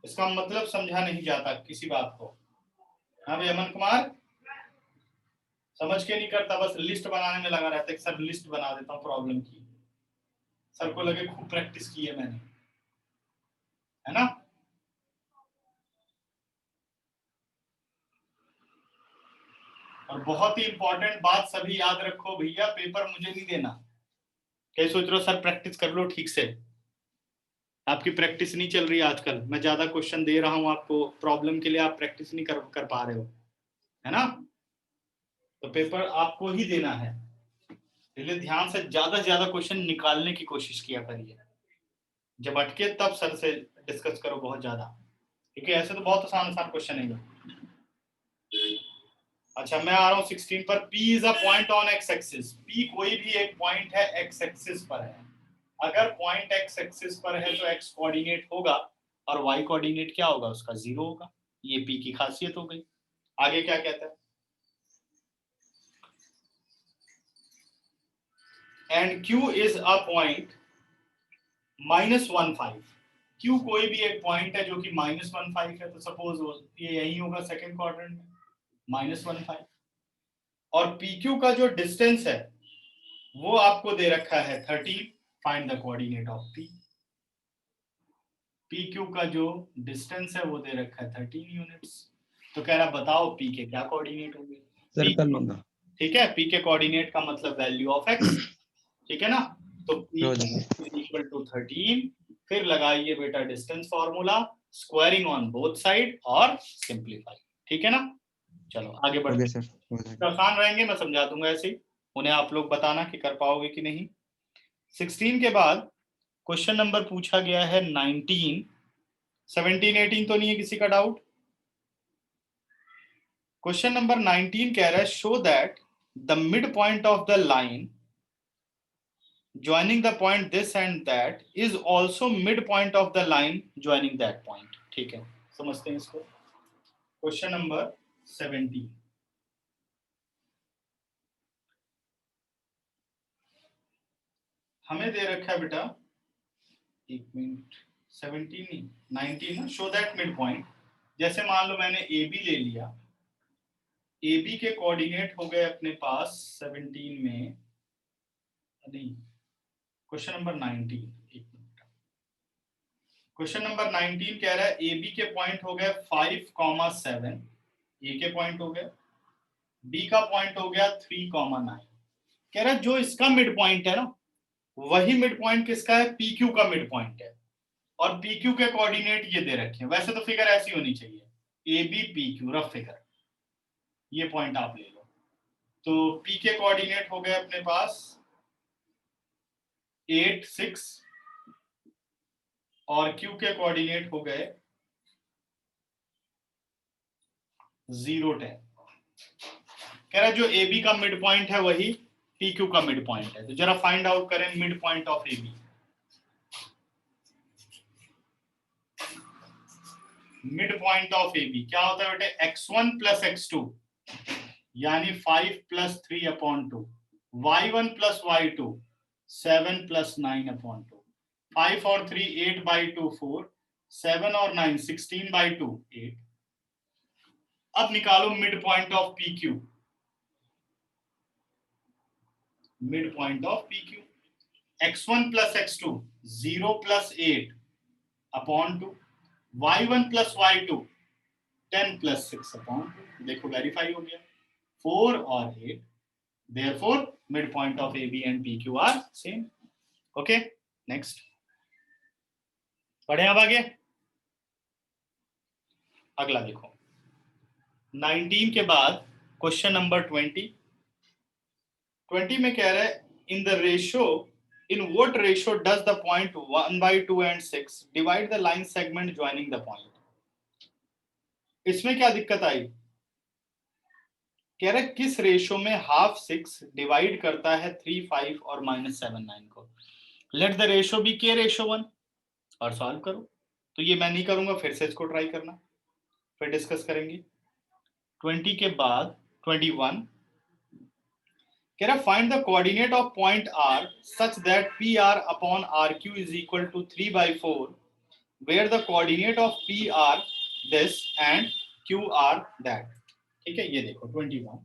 इसका मतलब समझा नहीं जाता किसी बात को। हाँ भाई अमन कुमार, समझ के नहीं करता, बस लिस्ट बनाने में लगा रहता है। सर लिस्ट बना देता हूँ प्रॉब्लम की, सर को लगे खूब प्रैक्टिस की है मैंने, है ना? और बहुत ही इंपॉर्टेंट बात सभी याद रखो भैया, पेपर मुझे नहीं देना। क्या सोच रहे हो सर प्रैक्टिस कर लो ठीक से? आपकी प्रैक्टिस नहीं चल रही आजकल, मैं ज्यादा क्वेश्चन दे रहा हूं आपको प्रॉब्लम के लिए, आप प्रैक्टिस नहीं कर पा रहे हो, है ना? तो पेपर आपको ही देना है, इसलिए ध्यान से ज्यादा क्वेश्चन निकालने की कोशिश किया करिए। जब अटके तब सर से डिस्कस करो बहुत ज्यादा, क्योंकि ऐसे तो बहुत आसान क्वेश्चन है। अच्छा, मैं आ रहा हूँ 16 पर। P is a point on x axis. P कोई भी एक पॉइंट है एक्स एक्सिस पर है। अगर पॉइंट एक्स एक्सिस पर है तो एक्स कोऑर्डिनेट होगा और वाई कोऑर्डिनेट क्या होगा उसका? 0 होगा। ये P की खासियत हो गई। आगे क्या कहता है? And Q is a point -15। Q कोई भी एक पॉइंट है जो कि -15 है, तो सपोज ये यही होगा सेकंड क्वाड्रेंट में -15। और PQ का जो डिस्टेंस है वो आपको दे रखा है 13, find the coordinate of P। PQ का जो डिस्टेंस है वो दे रखा है 13 यूनिट्स। तो कह रहा बताओ P के क्या कोऑर्डिनेट होंगे? सर कर लूंगा। ठीक है, P के कोऑर्डिनेट का मतलब वैल्यू ऑफ x, ठीक है ना? तो P हो जाएगा। इज इक्वल टू 13, फिर लगाइए बेटा distance formula, squaring on both side और सिंपलीफाई। ठीक है ना? चलो आगे बढ़ते ओके हैं, सर, हो जाएगा। तो आसान रहेंगे, मैं समझा दूंगा ऐसे ही। उन्हें आप लोग बताना कि कर पाओगे कि नहीं। 16 के बाद क्वेश्चन नंबर पूछा गया है 19, 17, 18 तो नहीं है किसी का डाउट। क्वेश्चन नंबर 19 कह रहा है show that the mid point of the line joining the point this and that is also mid point of the line joining that point। ठीक है, समझते हैं इसको। क्वेश्चन नंबर 17, हमें दे रखा है बेटा, एक मिनट, 17 नहीं 19 ना, शो दैट मिड पॉइंट। जैसे मान लो मैंने ए बी ले लिया, ए बी के कोऑर्डिनेट हो गए अपने पास 17 में, नहीं क्वेश्चन नंबर 19, एक मिनट, क्वेश्चन नंबर 19 कह रहा है ए बी के पॉइंट हो गए 5,7, ए के पॉइंट हो गए, बी का पॉइंट हो गया 3,9। कह रहा है जो इसका मिड पॉइंट है ना, वही मिड पॉइंट किसका है, पी क्यू का मिड पॉइंट है, और पी क्यू के कोऑर्डिनेट ये दे रखे हैं। वैसे तो फिगर ऐसी होनी चाहिए, A B P Q, rough figure, ये पॉइंट आप ले लो। तो पी के कोऑर्डिनेट हो गए अपने पास 8, 6, और क्यू के कोऑर्डिनेट हो गए 0, 10। कह रहा है जो ए बी का मिड पॉइंट है वही पी क्यू का मिड पॉइंट है। तो जरा फाइंड आउट करें mid point of A B. Mid point of A B क्या होता है बेटे, x1 प्लस x2 यानी 5 plus 3/2, y1 plus y2 7 plus 9/2, 5 और 3 8/2 4, 7 और 9 16/2 8। अब निकालो mid point of P Q. Mid point of P Q, x1 plus x2 0 plus 8/2, y1 plus y2 10 plus 6/2। देखो वेरीफाई हो गया, 4 और 8, therefore midpoint of AB and PQ are same। okay, next पढ़े अब आगे। अगला देखो 19 के बाद क्वेश्चन नंबर 20 में कह रहा है in the ratio, in what ratio does the point 1/2 and 6 divide the line segment joining the point। इसमें क्या दिक्कत आई, कह रहा है किस रेशियो में 1/2 6 डिवाइड करता है 3 5 और -7 9 को। लेट द रेशियो बी के रेशियो 1 और सॉल्व करो। तो ये मैं नहीं करूंगा, फिर से इसको ट्राई करना, फिर डिस्कस करेंगे। 20 के बाद 21 कह रहा find the coordinate of point R such that P R upon R Q is equal to 3/4 where the coordinate of P are this and Q are that. ठीक है, ये देखो 21,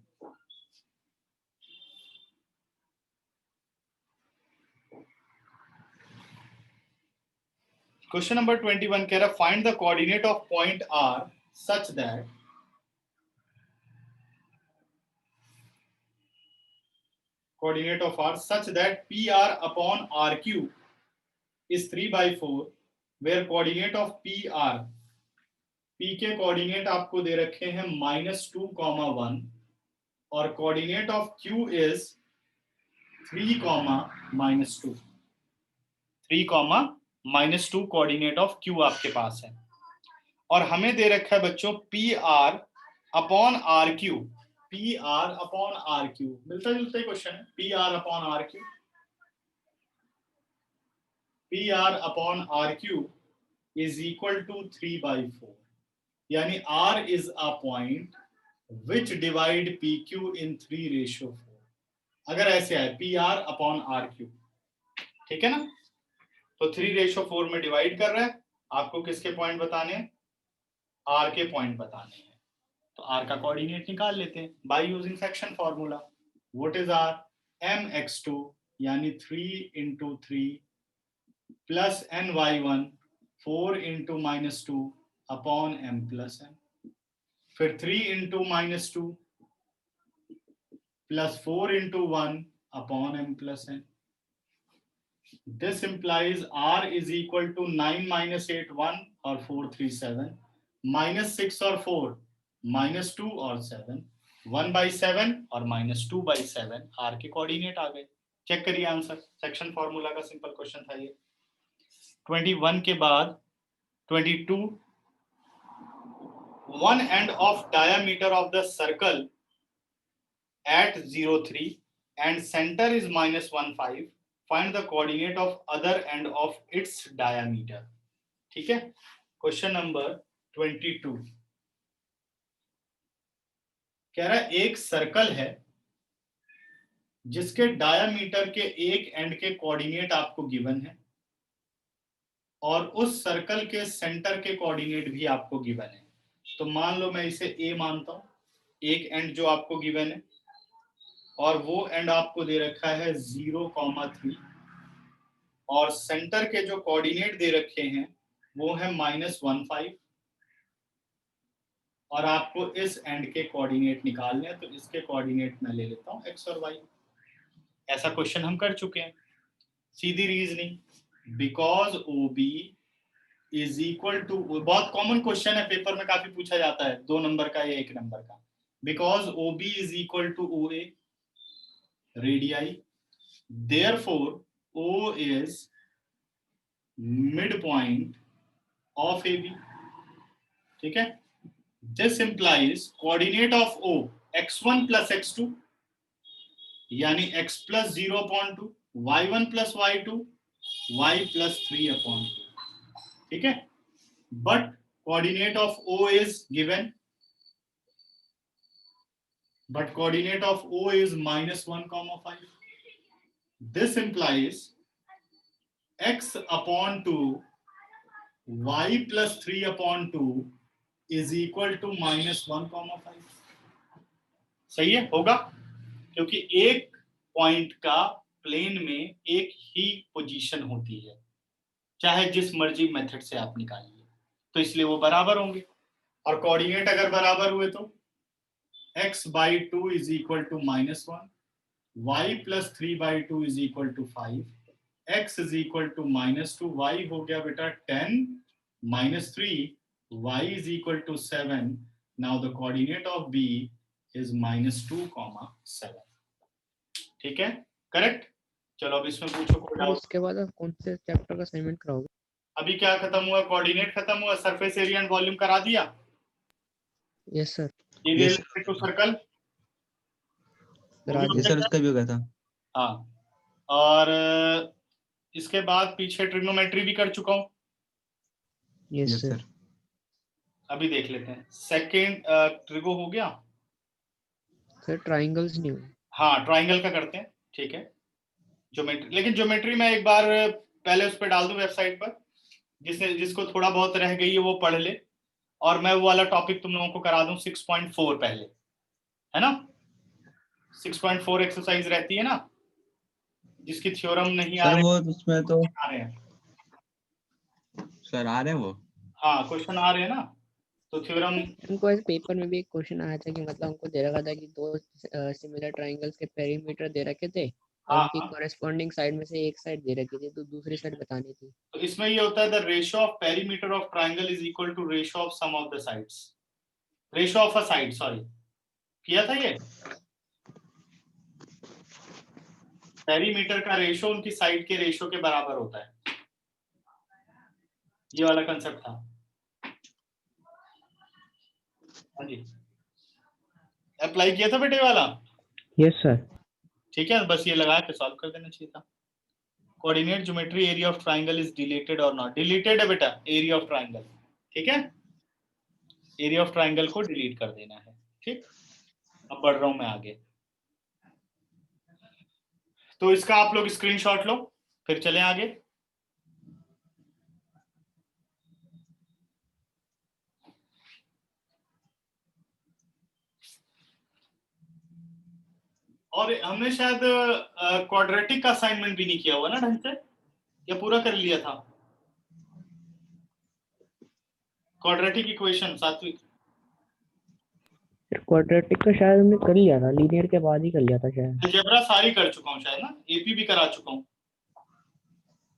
क्वेश्चन नंबर 21 कह रहा find the coordinate of point R such that, coordinate of R such that PR upon RQ is 3/4 where coordinate of PR, P के coordinate आपको दे रखे हैं -2, 1 और coordinate of Q is 3, -2, 3, -2 coordinate of Q आपके पास है। और हमें दे रखा है बच्चों PR upon RQ, PR upon RQ, मिलता जुलता ही क्वेश्चन है। PR upon RQ, PR upon RQ is equal to 3/4, यानी R is a point which divide PQ in 3/4। अगर ऐसे आए PR अपॉन RQ, ठीक है ना, तो 3/4 में डिवाइड कर रहा है। आपको किसके पॉइंट बताने हैं, R के पॉइंट बताने हैं। तो R का कोऑर्डिनेट निकाल लेते हैं by using section formula. What is R, mx2 यानी 3 × 3 plus ny1 4 × -2 upon m plus n, फिर 3 × -2 plus 4 × 1 upon m plus n। This implies R is equal to 9 - 8 1 और 4 3 7, -6 और 4 -2 और 7, 1/7 और -2/7 r के कोऑर्डिनेट आ गए। चेक करिए आंसर, सेक्शन फॉर्मूला का सिंपल क्वेश्चन था ये। 21 के बाद 22, one end of diameter of the circle at 0,3 and center is -1,5, find the coordinate of other end of its diameter। ठीक है, क्वेश्चन नंबर 22 कह रहा है एक सर्कल है जिसके डायामीटर के एक एंड के कोऑर्डिनेट आपको गिवन है और उस सर्कल के सेंटर के कोऑर्डिनेट भी आपको गिवन है। तो मान लो मैं इसे ए मानता हूं, एक एंड जो आपको गिवन है, और वो एंड आपको दे रखा है 0,3 और सेंटर के जो कोऑर्डिनेट दे रखे हैं वो है -1,5 और आपको इस एंड के कोऑर्डिनेट निकालने हैं। तो इसके कोऑर्डिनेट मैं ले लेता हूं x और y। ऐसा क्वेश्चन हम कर चुके हैं, सीधी reasoning. Because OB is equal to, बहुत कॉमन क्वेश्चन है, पेपर में काफी पूछा जाता है, 2 नंबर का या 1 नंबर का। Because OB is equal to OA radii, therefore O is midpoint of AB। ठीक है, this implies coordinate of O x1 plus x2 यानी x plus 0/2, y1 plus y2, y plus 3/2। ठीक है, but coordinate of O is given, but coordinate of O is -1,5। This implies x/2 y plus 3/2 is equal to -1,5। सही है, होगा, क्योंकि एक point का plane में एक ही पोजीशन होती है, चाहे जिस मर्जी मेथड से आप निकालिए, तो इसलिए वो बराबर होंगे। और कोऑर्डिनेट अगर बराबर हुए तो x/2 is equal to -1, y plus 3/2 is equal to 5, x is equal to -2, y हो गया बेटा 10 -3, y is equal to 7। Now the coordinate of B is -2,7। ठीक है, करेक्ट। चलो अब इसमें पूछो कोई डाउट। उसके बाद आप कौन से चैप्टर का असाइनमेंट कराओगे? अभी क्या खत्म हुआ, कोऑर्डिनेट खत्म हुआ, सरफेस एरिया एंड वॉल्यूम करा दिया। Yes sir. Area Yes, related to circle ये सर उसका भी हो गया था। हाँ, और इसके बाद पीछे ट्रिग्नोमेट्री भी कर चुका हूँ। Yes Yes, sir. sir. अभी देख लेते हैं, सेकेंड ट्रिगो हो गया। सर ट्राइंगल्स नहीं हुए। हाँ, ट्राइंगल का करते हैं, ठीक है। ज्योमेट्री, लेकिन ज्योमेट्री मैं एक बार पहले उस पर डाल दूं वेबसाइट पर, जिसको थोड़ा बहुत रह गई है वो पढ़ ले, और मैं वो वाला टॉपिक तुम लोगों को करा दूं 6.4 पहले, है ना। 6.4 एक्सरसाइज रहती है ना, जिसकी थ्योरम नहीं आ सर रहे, वो उसमें तो आ रहे हैं। सर आ रहे हैं वो। हाँ, क्वेश्चन आ रहे हैं ना, तो थ्योरम। हमको ऐसे पेपर में भी एक क्वेश्चन आया था कि मतलब हमको दे रखा था कि दो सिमिलर ट्राइंगल्स के पेरीमीटर दे रखे थे और हाँ, उनकी कॉरेस्पॉन्डिंग साइड में से एक साइड दे रखी थी तो दूसरी साइड बतानी थी। तो इसमें ये होता है the ratio of perimeter of triangle is equal to ratio of sum of the sides, ratio of a side, sorry, किया था ये। पेरीमीटर का रेशियो उनकी साइड के रेशियो के बराबर होता है, ये वाला कंसेप्ट था। हाँ जी, अप्लाई किया था बेटे वाला। Yes sir. ठीक है, बस ये लगा के सॉल्व कर देना चाहिए था। Coordinate geometry area of triangle is deleted और नॉट डिलीटेड है बेटा, एरिया ऑफ ट्राइंगल, ठीक है, एरिया ऑफ ट्राइंगल को डिलीट कर देना है। ठीक, अब बढ़ रहा हूं मैं आगे, तो इसका आप लोग स्क्रीनशॉट लो, फिर चलें आगे। और हमने शायद क्वाड्रेटिक का असाइनमेंट भी नहीं किया हुआ ना ढंग से, या पूरा कर लिया था क्वाड्रेटिक इक्वेशन सात्विक। क्वाड्रेटिक का शायद हमने कर लिया था, लीनियर के बाद ही कर लिया था शायद। अलजेब्रा सारी कर चुका हूँ शायद ना, एपी भी करा चुका हूँ।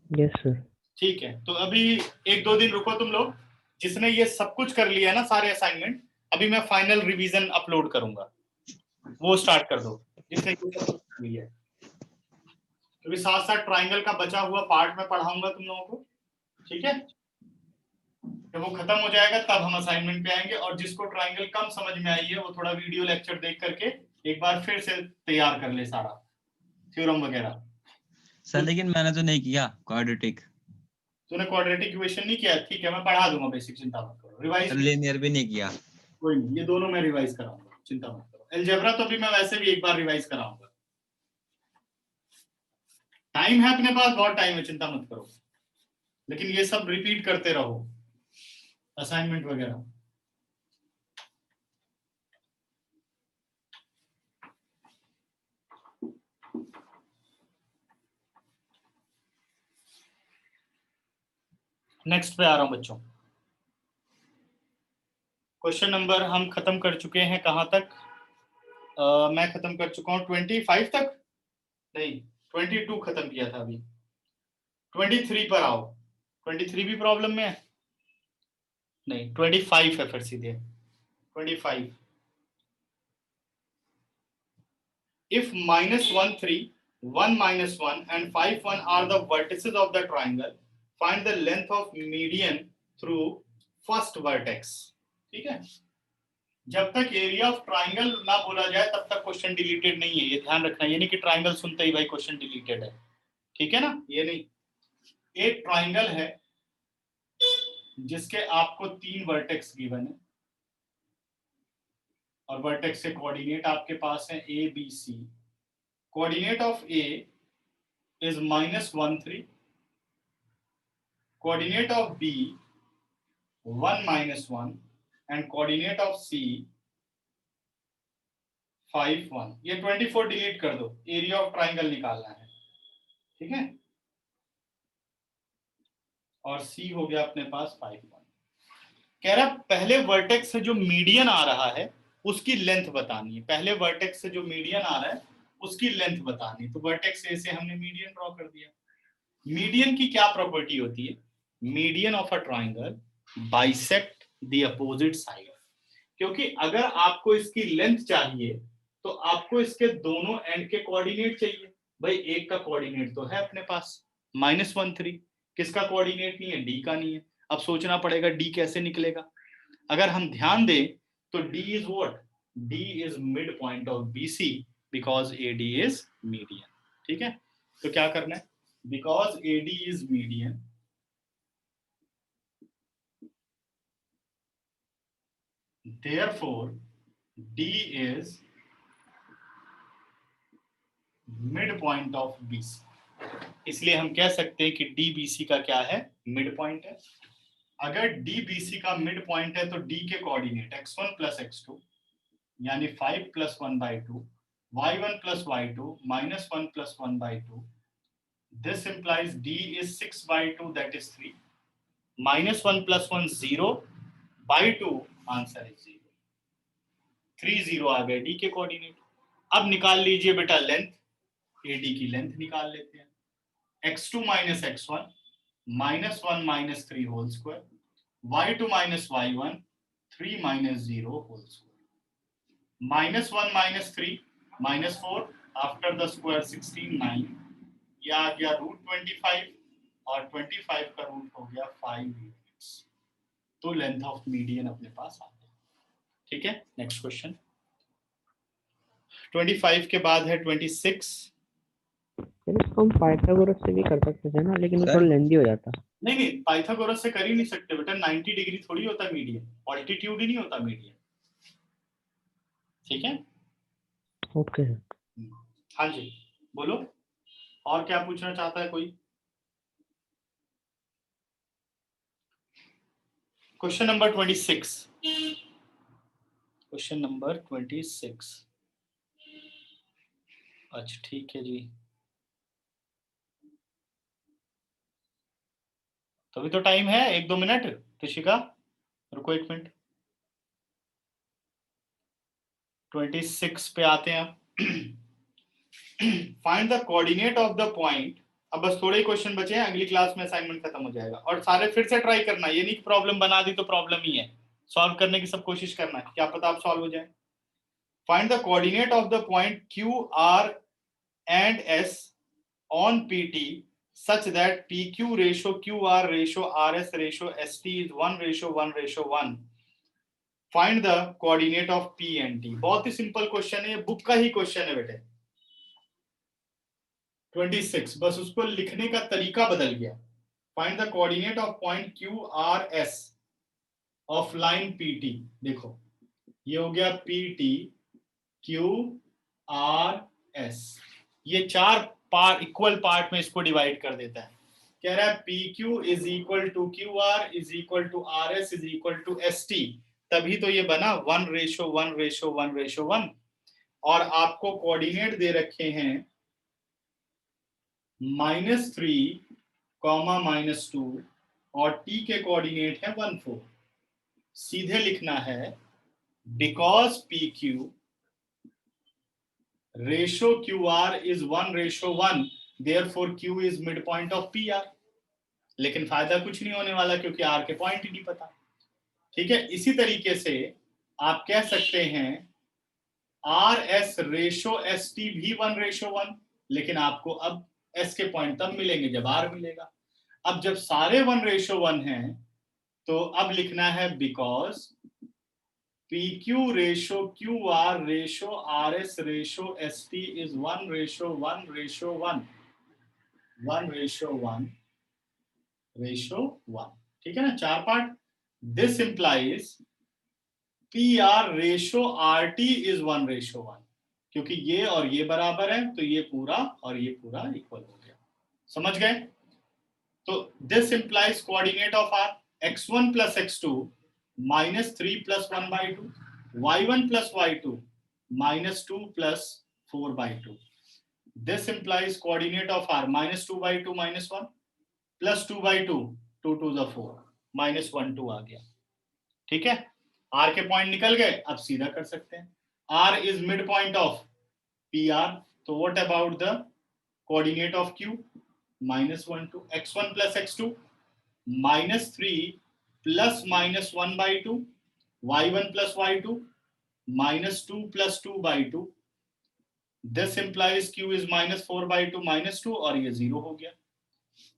Yes sir. ठीक है, तो अभी 1-2 दिन रुको तुम लोग, जिसने ये सब कुछ कर लिया ना सारे असाइनमेंट, अभी मैं फाइनल रिवीजन अपलोड करूंगा, वो स्टार्ट कर दो जिससे हुई है, क्योंकि साथ साथ ट्राइंगल का बचा हुआ पार्ट में पढ़ाऊंगा तुम लोगों को, ठीक है। जब वो खत्म हो जाएगा तब हम असाइनमेंट पे आएंगे, और जिसको ट्राइंगल कम समझ में आई है वो थोड़ा वीडियो लेक्चर देख करके एक बार फिर से तैयार कर ले सारा थ्योरम वगैरह। सर लेकिन मैंने तो नहीं किया क्वाड्रेटिक। तूने क्वाड्रेटिक इक्वेशन नहीं किया, ठीक है मैं पढ़ा दूंगा बेसिक, चिंता मत करो। रिवाइज लीनियर भी नहीं किया। कोई नहीं, ये दोनों मैं रिवाइज कराऊंगा, चिंता मत करो। अलजेब्रा तो भी मैं वैसे भी एक बार रिवाइज कराऊंगा, टाइम है अपने पास, बहुत टाइम है, चिंता मत करो। लेकिन ये सब रिपीट करते रहो असाइनमेंट वगैरह। नेक्स्ट पे आ रहा हूं बच्चों। क्वेश्चन नंबर हम खत्म कर चुके हैं, कहां तक? मैं खत्म कर चुका हूं 25 तक, नहीं 22 खत्म किया था, अभी 23 पर आओ। 23 भी प्रॉब्लम में है? नहीं 25 है फिर सीधे 25। If -1 3 1 -1 and 5 1 are the vertices of the triangle, find the length of median through first vertex। ठीक है, जब तक एरिया ऑफ ट्राइंगल ना बोला जाए तब तक क्वेश्चन डिलीटेड नहीं है, ये ध्यान रखना। ये नहीं कि ट्राइंगल सुनते ही भाई क्वेश्चन डिलीटेड है, ठीक है ना, ये नहीं। एक ट्राइंगल है जिसके आपको 3 वर्टेक्स गिवन है, और वर्टेक्स से कोऑर्डिनेट आपके पास है A B C. Coordinate of A is -1 3, coordinate of B 1 -1 and coordinate of C 5 1। ये 24 डिलीट कर दो, एरिया ऑफ ट्राइंगल निकालना है, ठीक है। और C हो गया अपने पास 5 1। कह रहा पहले वर्टेक्स से जो मीडियन आ रहा है उसकी लेंथ बतानी है, पहले वर्टेक्स से जो मीडियन आ रहा है उसकी लेंथ बतानी है। तो वर्टेक्स ए से हमने मीडियन ड्रॉ कर दिया। मीडियन की क्या प्रॉपर्टी होती है? Median of a triangle bisect the opposite side. क्योंकि अगर आपको इसकी लेंथ चाहिए तो आपको इसके दोनों एंड के कोऑर्डिनेट चाहिए। भाई एक का कोऑर्डिनेट तो है अपने पास -1 3, किसका कोऑर्डिनेट नहीं है? डी का नहीं है। अब सोचना पड़ेगा डी कैसे निकलेगा। अगर हम ध्यान दें तो D is what? D is mid point of B C because A D is median, ठीक है। तो क्या करना है? because AD is median, therefore D is midpoint of BC। इसलिए हम कह सकते हैं कि DBC का क्या है? मिड पॉइंट है। अगर DBC का मिड पॉइंट है तो D के कोऑर्डिनेट x1 + x2 यानी 5 + 1/2, y1 + y2 -1 + 1/2। This implies D is 6/2, that is 3। -1 + 1 0/2, answer है 0। 3 0 आ गए डी के कोऑर्डिनेट। अब निकाल लीजिए बेटा लेंथ, एडी की लेंथ निकाल लेते हैं। x2 - x1 -1 - 3 whole square, y2 - y1 3 - 0 whole square. -1 - 3 -4 after the square 16 9, ये आ गया √25 और 25 का रूट हो गया 5 यूनिट्स। तो लेंथ ऑफ मीडियन अपने पास आ गया, ठीक है। नेक्स्ट क्वेश्चन 25 के बाद है 26। इसको हम पाइथागोरस से भी कर सकते थे ना, लेकिन वो थोड़ा लेंदी हो जाता। नहीं पाइथागोरस से कर ही नहीं सकते बेटा, 90 डिग्री थोड़ी होता मीडियन, ऑल्टीट्यूड ही नहीं होता मीडियन, ठीक है। ओके हाँ जी बोलो, और क्या पूछना चाहता है कोई? Question number 26, question number 26। अच्छा ठीक है जी, तो अभी तो टाइम है 1-2 मिनट। ऋषिका रुको 1 मिनट, 26 पे आते हैं। Find the coordinate of the point. अब बस थोड़े ही क्वेश्चन बचे हैं, अगली क्लास में असाइनमेंट खत्म हो जाएगा। और सारे फिर से ट्राई करना, ये नहीं कि प्रॉब्लम बना दी तो प्रॉब्लम ही है, सॉल्व करने की सब कोशिश करना है, क्या पता आप सॉल्व हो जाए। Find the coordinate of the point Q R and S on PT such that PQ ratio QR ratio RS ratio ST is 1:1:1. Find the coordinate of P and T. बहुत ही सिंपल क्वेश्चन है, book का ही question है बेटे। 26, बस उसको लिखने का तरीका बदल गया। Find the coordinate of point QRS of line PT। देखो ये हो गया PT QRS, ये चार पार्ट इक्वल पार्ट में इसको डिवाइड कर देता है। कह रहा है PQ is equal to QR is equal to RS is equal to ST, तभी तो ये बना 1:1:1:1। और आपको कोऑर्डिनेट दे रखे हैं -3, -2 और T के कोऑर्डिनेट है 1, 4। सीधे लिखना है because PQ ratio QR is 1:1, therefore Q is midpoint of PR। लेकिन फायदा कुछ नहीं होने वाला क्योंकि R के पॉइंट ही नहीं पता। ठीक है, इसी तरीके से आप कह सकते हैं RS रेशो ST भी 1:1, लेकिन आपको अब S के पॉइंट तब मिलेंगे जब R मिलेगा। अब जब सारे 1:1 हैं तो अब लिखना है because PQ ratio QR ratio RS ratio ST is 1:1:1, 1:1:1। ठीक है ना, चार part. This implies PR ratio RT is 1:1, क्योंकि ये और ये बराबर है तो ये पूरा और ये पूरा इक्वल हो गया। समझ गए? तो this implies coordinate of R x1 plus x2 -3 + 1/2, y1 plus y2 -2 plus 4/2. This implies coordinate of R -2/2 -1 plus 2/2, 2 to the 4, -1 2 आ गया। ठीक है, R के पॉइंट निकल गए, अब सीधा कर सकते हैं। R is midpoint of PR, तो what about the coordinate of Q? -1 2, x1 plus x2 -3 plus -1/2, y1 plus y2 -2 plus 2/2। This implies Q is -4/2 -2 और ये 0 हो गया।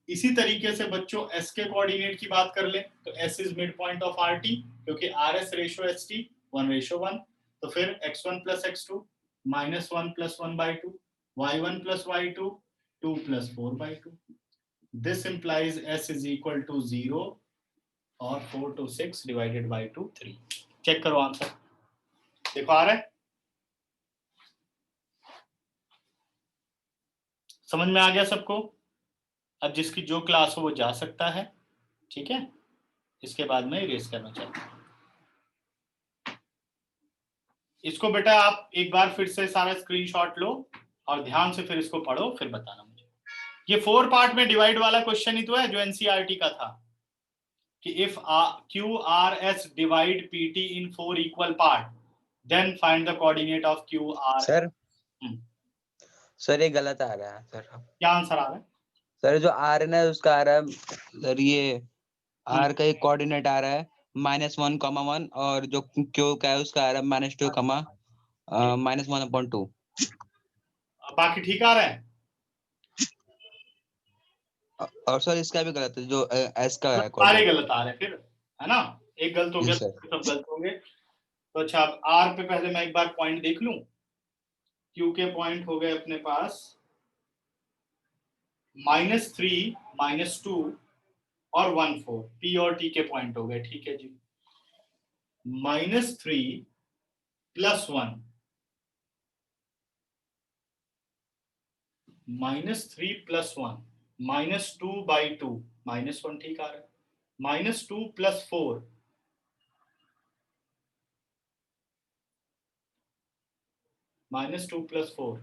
इसी तरीके से बच्चों S के कोऑर्डिनेट की बात कर लें तो S is midpoint of RT, क्योंकि RS रेशो ST 1:1, तो फिर x1 plus x2 -1 plus 1/2, y1 plus y2 2 plus 4/2। This implies S is equal to 0 और 4 to 6 divided by 2 3। चेक करो आंसर, देखो आ रहा है, समझ में आ गया सबको? अब जिसकी जो क्लास हो वो जा सकता है। ठीक है, इसके बाद में इरेज करना चाहिए इसको। बेटा आप एक बार फिर से सारा स्क्रीनशॉट लो और ध्यान से फिर इसको पढ़ो, फिर बताना मुझे। ये 4 पार्ट में डिवाइड वाला क्वेश्चन ही तो है जो एनसीईआरटी का था कि if QRS divide PT in 4 equal part then find the coordinate of QR। Sir ये गलत आ रहा है सर। क्या आंसर आ रहा है सर? जो R है ना उसका आ रहा है सर, ये R का एक कोऑर्डिनेट आ रहा है -1, 1 और जो Q का है उसका आ रहा है -2, -1/2। बाकी ठीक आ रहा है? और सर इसका भी गलत है, जो S का है सारे गलत आ रहे हैं फिर, है ना? एक गलत हो गया, सब गलत होंगे। तो अच्छा, अब R पे पहले मैं एक बार पॉइंट देख लूं। Q के पॉइंट हो गए अपने पास -3, -2 और 1 4। P और T के पॉइंट हो गए। ठीक है जी, -3 + 1, -3 + 1 -2/2, -1 ठीक आ रहा है। -2 + 4 -2 + 4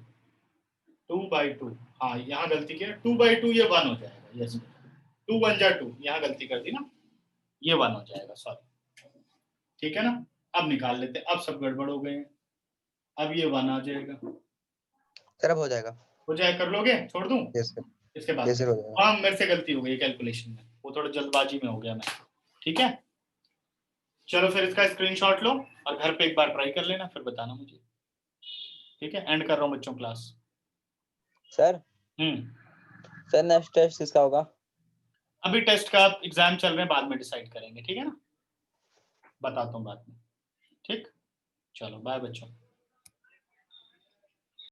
2/2। हाँ यहाँ गलती किया, 2/2 ये 1 हो जाएगा। यस, 2 1 जा 2, यहाँ गलती कर दी ना, ये 1 हो जाएगा, सॉरी। ठीक है ना, अब निकाल लेते, अब सब गड़बड़ हो गए हैं। अब ये 1 आ जाएगा सर, अब हो जाएगा। हो जाए, कर लोगे? छोड़ दूं? यस सर, इसके बाद यस सर हो जाएगा। हाँ, मेरे से गलती हो गई कैलकुलेशन में, वो थोड़ा जल्दबाजी में हो गया मैं। ठीक है, चलो फिर इसका स्क्रीनशॉट लो और घर पे एक बार ट्राई कर लेना, फिर बताना मुझे। ठीक है, एंड कर रहा हूँ बच्चों class. Sir sir next test किसका होगा? अभी टेस्ट का एग्जाम चल रहे हैं, बाद में डिसाइड करेंगे, ठीक है ना, बताता हूँ बाद में। ठीक, चलो बाय बच्चों।